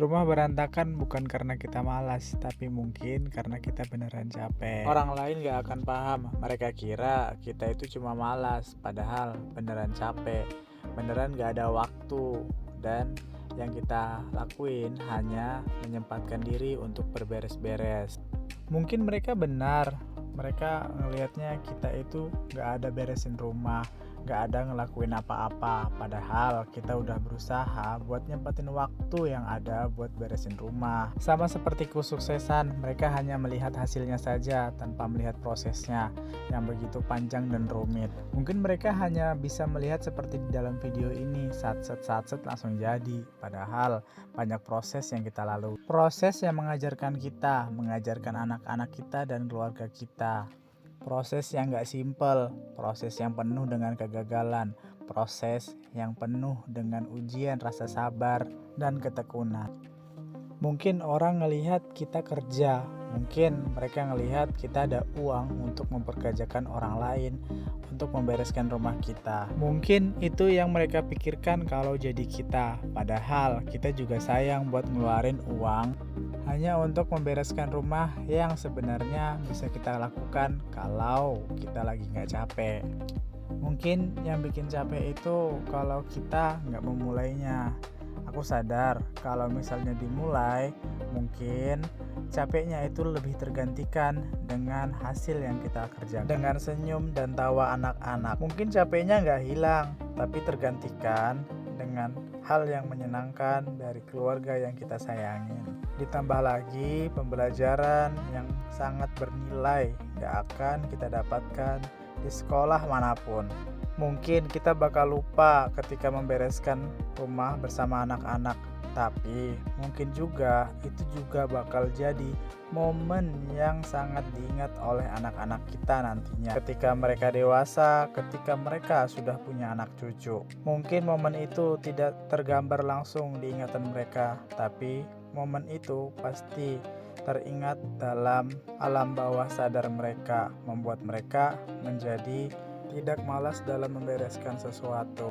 Rumah berantakan bukan karena kita malas, tapi mungkin karena kita beneran capek. Orang lain gak akan paham, mereka kira kita itu cuma malas, padahal beneran capek, beneran gak ada waktu. Dan yang kita lakuin hanya menyempatkan diri untuk berberes-beres. Mungkin mereka benar, mereka ngelihatnya kita itu gak ada beresin rumah, gak ada ngelakuin apa-apa, padahal kita udah berusaha buat nyempatin waktu yang ada buat beresin rumah. Sama seperti kesuksesan, mereka hanya melihat hasilnya saja tanpa melihat prosesnya yang begitu panjang dan rumit. Mungkin mereka hanya bisa melihat seperti di dalam video ini, satset langsung jadi, padahal banyak proses yang kita lalui. Proses yang mengajarkan kita, mengajarkan anak-anak kita dan keluarga kita. Proses yang gak simpel, proses yang penuh dengan kegagalan, proses yang penuh dengan ujian rasa sabar dan ketekunan. Mungkin orang ngelihat kita kerja, mungkin mereka ngelihat kita ada uang untuk memperkerjakan orang lain, untuk membereskan rumah kita. Mungkin itu yang mereka pikirkan kalau jadi kita, padahal kita juga sayang buat ngeluarin uang hanya untuk membereskan rumah yang sebenarnya bisa kita lakukan kalau kita lagi nggak capek. Mungkin yang bikin capek itu kalau kita nggak memulainya. Aku sadar kalau misalnya dimulai, mungkin capeknya itu lebih tergantikan dengan hasil yang kita kerjakan. Dengan senyum dan tawa anak-anak. Mungkin capeknya nggak hilang, tapi tergantikan dengan hal yang menyenangkan dari keluarga yang kita sayangin. Ditambah lagi pembelajaran yang sangat bernilai gak akan kita dapatkan di sekolah manapun. Mungkin kita bakal lupa ketika membereskan rumah bersama anak-anak, tapi mungkin juga itu juga bakal jadi momen yang sangat diingat oleh anak-anak kita nantinya. Ketika mereka dewasa, ketika mereka sudah punya anak cucu. Mungkin momen itu tidak tergambar langsung di ingatan mereka, tapi momen itu pasti teringat dalam alam bawah sadar mereka, membuat mereka menjadi tidak malas dalam membereskan sesuatu.